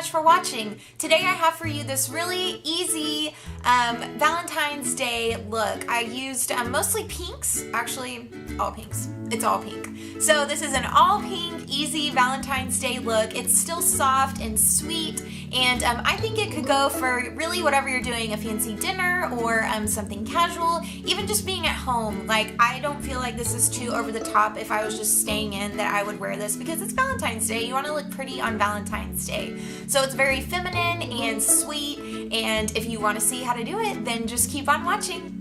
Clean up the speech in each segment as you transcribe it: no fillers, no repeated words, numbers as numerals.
much for watching. Today I have for you this really easy Valentine's Day look. I used mostly pinks, actually all pinks. It's all pink. So this is an all pink, easy Valentine's Day look. It's still soft and sweet, and I think it could go for really whatever you're doing, a fancy dinner or something casual, even just being at home. Like, I don't feel like this is too over the top if I was just staying in that I would wear this because it's Valentine's Day. You want to look pretty on Valentine's Day. So it's very feminine and sweet, and if you want to see how to do it, then just keep on watching.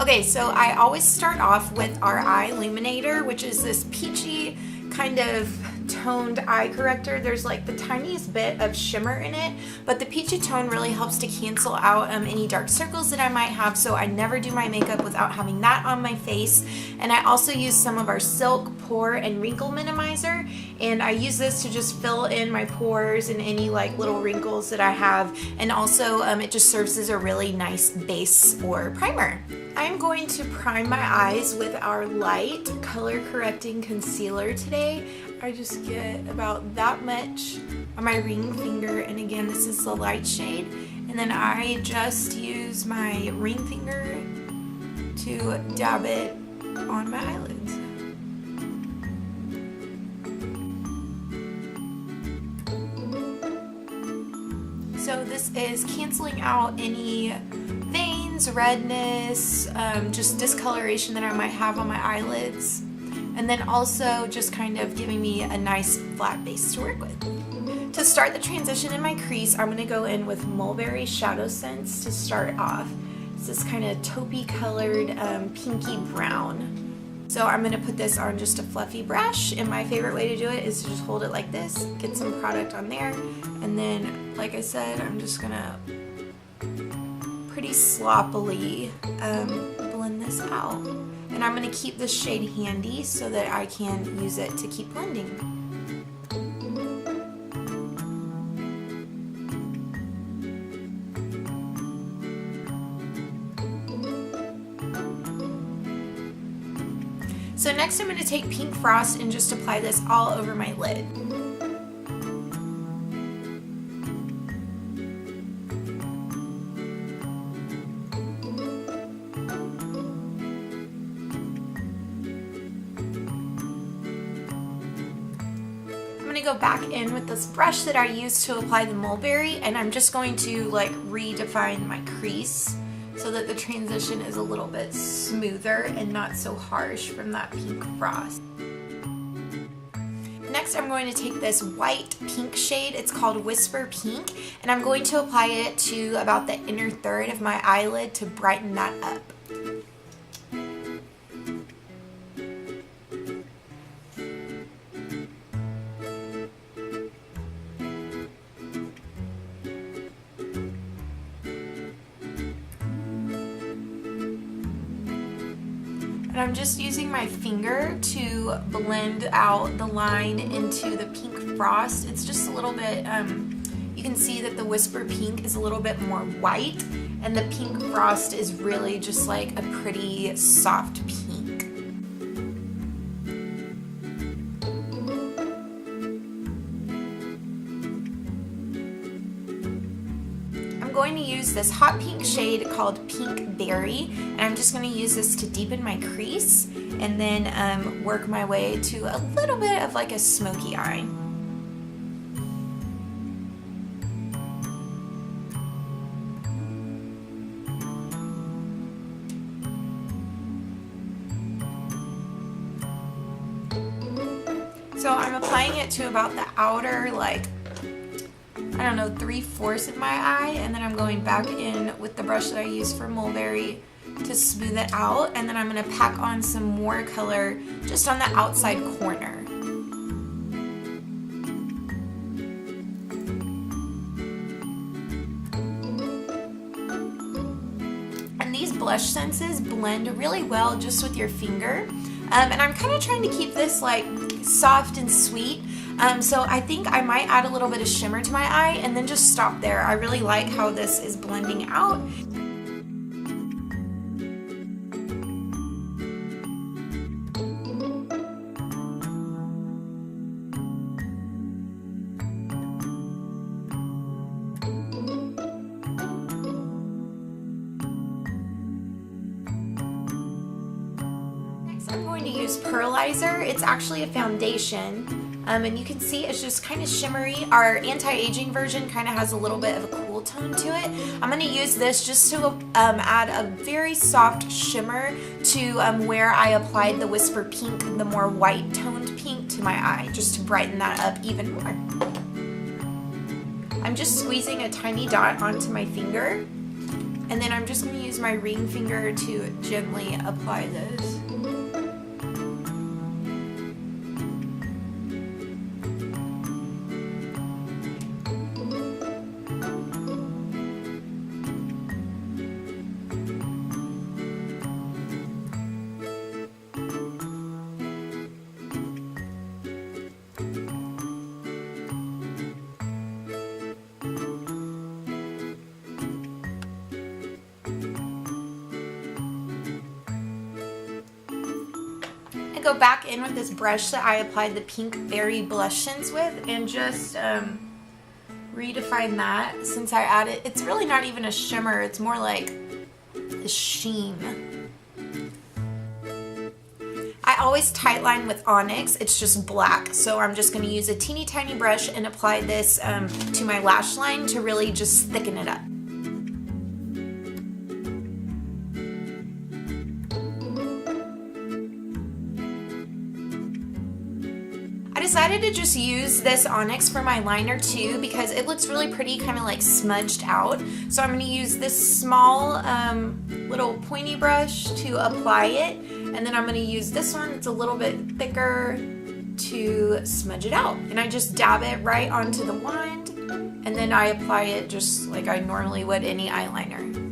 Okay, so I always start off with our eye illuminator, which is this peachy kind of toned eye corrector. There's like the tiniest bit of shimmer in it, but the peachy tone really helps to cancel out any dark circles that I might have, so I never do my makeup without having that on my face. And I also use some of our Silk Pore and Wrinkle Minimizer, and I use this to just fill in my pores and any like little wrinkles that I have, and also it just serves as a really nice base or primer. I'm going to prime my eyes with our light color correcting concealer today. I just get about that much on my ring finger, and again, this is the light shade, and then I just use my ring finger to dab it on my eyelids. So this is canceling out any veins, redness, just discoloration that I might have on my eyelids, and then also just kind of giving me a nice flat base to work with. To start the transition in my crease, I'm going to go in with Mulberry ShadowSense to start off. It's this kind of taupey colored pinky brown. So I'm going to put this on just a fluffy brush, and my favorite way to do it is to just hold it like this, get some product on there, and then, like I said, I'm just going to pretty sloppily blend this out. And I'm going to keep this shade handy so that I can use it to keep blending. So next I'm going to take Pink Frost and just apply this all over my lid. Go back in with this brush that I used to apply the Mulberry, and I'm just going to like redefine my crease so that the transition is a little bit smoother and not so harsh from that Pink Frost. Next I'm going to take this white pink shade, it's called Whisper Pink, and I'm going to apply it to about the inner third of my eyelid to brighten that up. And I'm just using my finger to blend out the line into the Pink Frost. It's just a little bit, you can see that the Whisper Pink is a little bit more white, and the Pink Frost is really just like a pretty soft pink. I'm going to use this hot pink shade called Pink Berry, and I'm just going to use this to deepen my crease and then work my way to a little bit of like a smoky eye. So I'm applying it to about the outer, like, I don't know, 3/4 of my eye, and then I'm going back in with the brush that I used for Mulberry to smooth it out, and then I'm going to pack on some more color just on the outside corner. And these blush senses blend really well just with your finger, and I'm kind of trying to keep this like soft and sweet. So I think I might add a little bit of shimmer to my eye and then just stop there. I really like how this is blending out. going to use Pearlizer. It's actually a foundation. And you can see it's just kind of shimmery. Our anti-aging version kind of has a little bit of a cool tone to it. I'm going to use this just to add a very soft shimmer to where I applied the Whisper Pink, the more white toned pink to my eye, just to brighten that up even more. I'm just squeezing a tiny dot onto my finger, and then I'm just going to use my ring finger to gently apply this. Go back in with this brush that I applied the Pink Berry BlushSense with and just redefine that. Since I added, it's really not even a shimmer, it's more like a sheen. I always tightline with Onyx, it's just black, so I'm just going to use a teeny tiny brush and apply this to my lash line to really just thicken it up. I decided to just use this Onyx for my liner too because it looks really pretty, kind of like smudged out. So I'm going to use this small little pointy brush to apply it, and then I'm going to use this one, it's a little bit thicker, to smudge it out. And I just dab it right onto the wand, and then I apply it just like I normally would any eyeliner.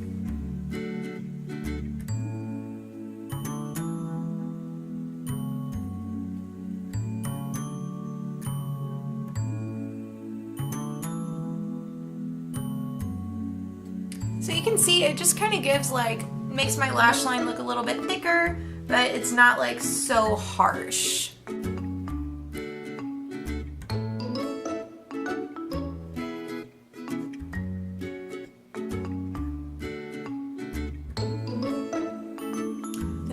So you can see it just kind of gives makes my lash line look a little bit thicker, but it's not like so harsh. The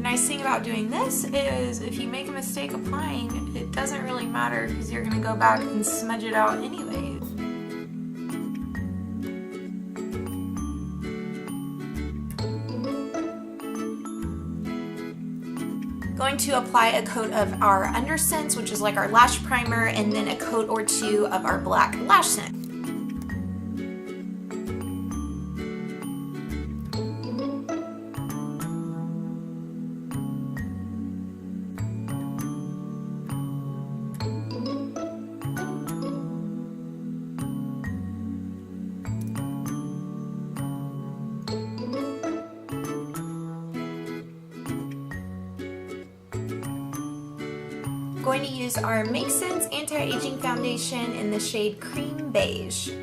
nice thing about doing this is if you make a mistake applying, it doesn't really matter because you're going to go back and smudge it out anyways. Going to apply a coat of our UnderSense, which is like our lash primer, and then a coat or two of our black LashSense. Going to use our MakeSense Anti-Aging Foundation in the shade Creme Beige. It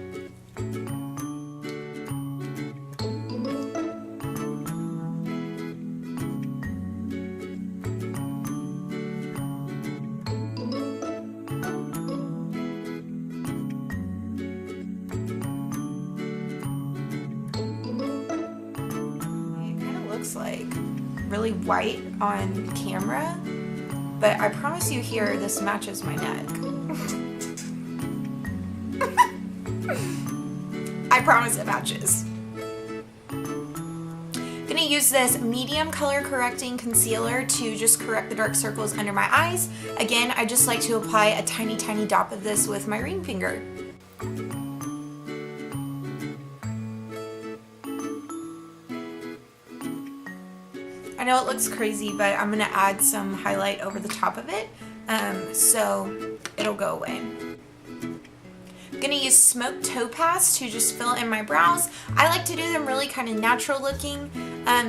kind of looks like really white on camera, but I promise you here, this matches my neck. I promise it matches. Gonna use this medium color correcting concealer to just correct the dark circles under my eyes. Again, I just like to apply a tiny, tiny dot of this with my ring finger. I know it looks crazy, but I'm going to add some highlight over the top of it, so it'll go away. I'm going to use Smoked Topaz to just fill in my brows. I like to do them really kind of natural looking,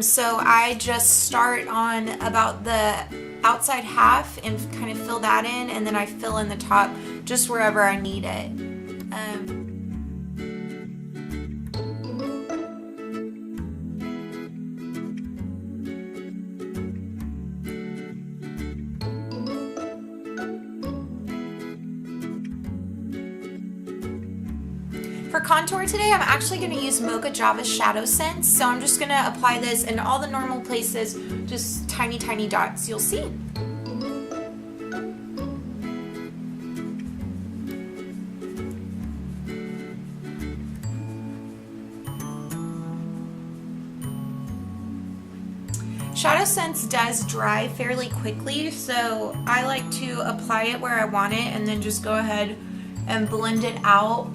so I just start on about the outside half and kind of fill that in, and then I fill in the top just wherever I need it. For contour today, I'm actually going to use Mocha Java ShadowSense, so I'm just going to apply this in all the normal places, just tiny, tiny dots, you'll see. LashSense does dry fairly quickly, so I like to apply it where I want it and then just go ahead and blend it out.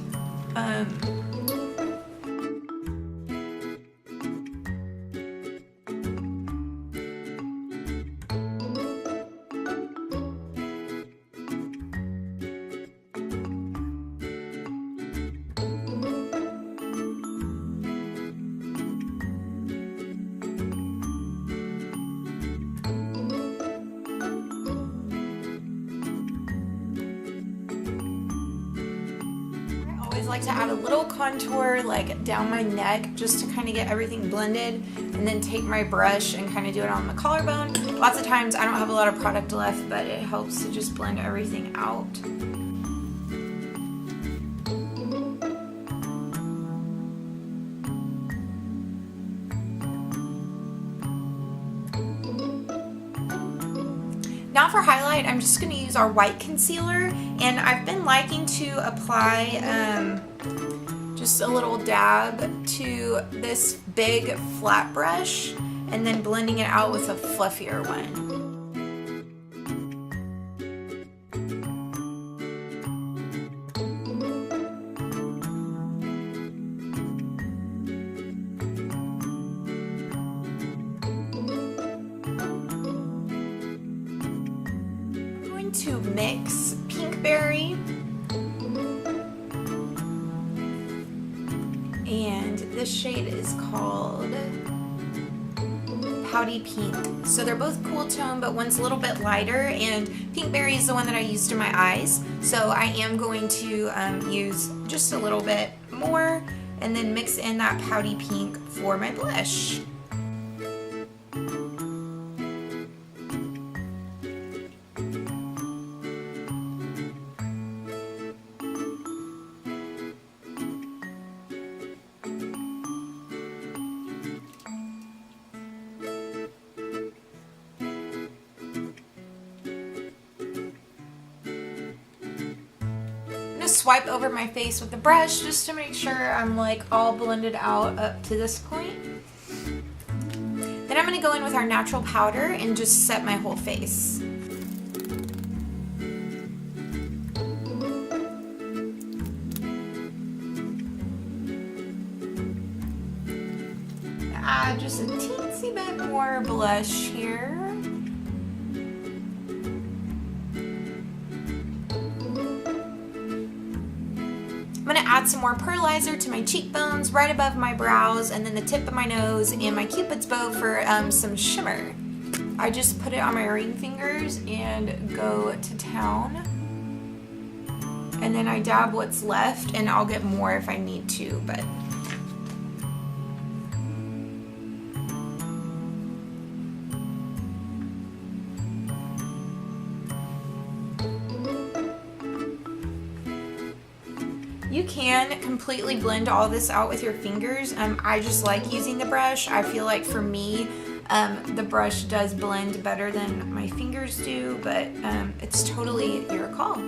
Like to add a little contour like down my neck just to kind of get everything blended, and then take my brush and kind of do it on the collarbone. Lots of times I don't have a lot of product left, but it helps to just blend everything out. Now for highlight, I'm just going to use our white concealer, and I've been liking to apply just a little dab to this big flat brush and then blending it out with a fluffier one. To mix Pinkberry and this shade is called Pouty Pink. So they're both cool tone, but one's a little bit lighter, and Pinkberry is the one that I used in my eyes. So I am going to use just a little bit more and then mix in that Pouty Pink for my blush. Swipe over my face with the brush just to make sure I'm like all blended out up to this point. Then I'm going to go in with our natural powder and just set my whole face. Add just a teensy bit more blush here. I'm going to add some more Pearlizer to my cheekbones, right above my brows, and then the tip of my nose and my Cupid's bow for some shimmer. I just put it on my ring fingers and go to town. And then I dab what's left, and I'll get more if I need to, but... You can completely blend all this out with your fingers. I just like using the brush. I feel like for me, the brush does blend better than my fingers do, but it's totally your call.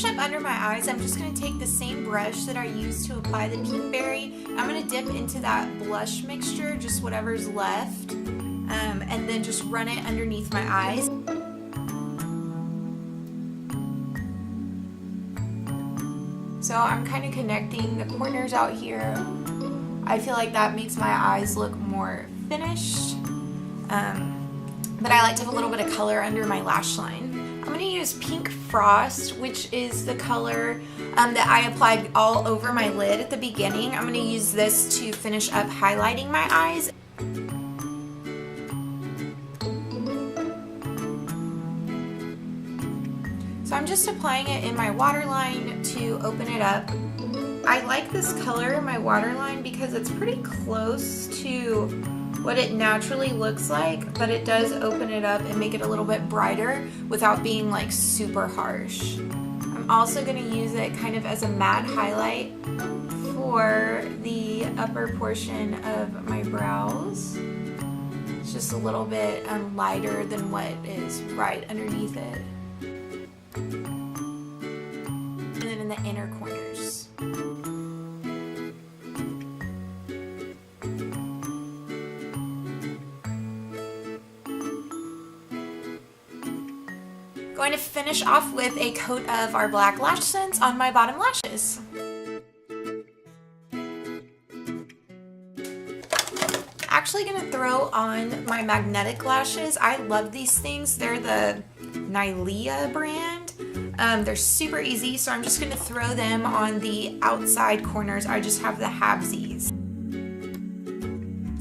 Up under my eyes, I'm just going to take the same brush that I used to apply the Pinkberry. I'm going to dip into that blush mixture, just whatever's left, and then just run it underneath my eyes. So I'm kind of connecting the corners out here. I feel like that makes my eyes look more finished, but I like to have a little bit of color under my lash line. I'm going to use Pink Frost, which is the color that I applied all over my lid at the beginning. I'm going to use this to finish up highlighting my eyes. So I'm just applying it in my waterline to open it up. I like this color in my waterline because it's pretty close to what it naturally looks like, but it does open it up and make it a little bit brighter without being like super harsh. I'm also going to use it kind of as a matte highlight for the upper portion of my brows. just a little bit lighter than what is right underneath it. And then in the inner corners. Going to finish off with a coat of our black LashSense on my bottom lashes. Actually gonna throw on my magnetic lashes. I love these things. They're the Nylea brand. They're super easy, so I'm just gonna throw them on the outside corners. I just have the halvesies.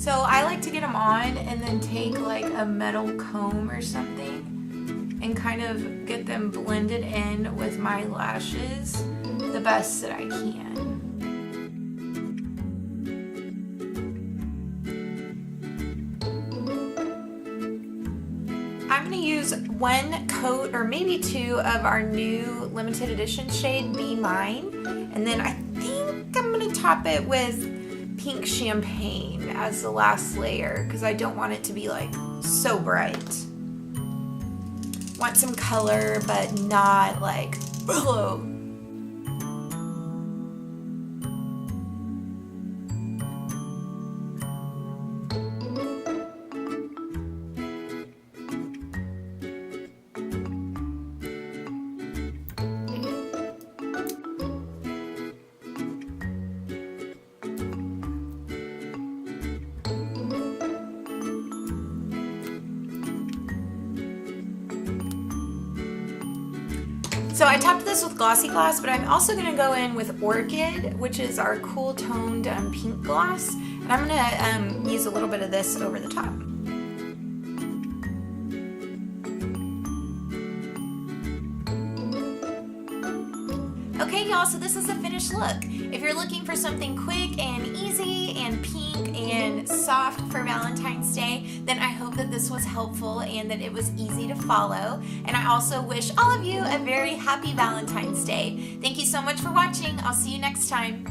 So I like to get them on and then take like a metal comb or something and kind of get them blended in with my lashes the best that I can. I'm going to use one coat or maybe two of our new limited edition shade Be Mine, and then I think I'm going to top it with pink champagne as the last layer because I don't want it to be like so bright. Want some color, but not like, ugh. So I topped this with Glossy Gloss, but I'm also going to go in with Orchid, which is our cool toned pink gloss. And I'm going to use a little bit of this over the top. Okay y'all, so this is the finished look. If you're looking for something quick and easy and pink and soft for Valentine's Day, then I hope that this was helpful and that it was easy to follow. And I also wish all of you a very happy Valentine's Day. Thank you so much for watching. I'll see you next time.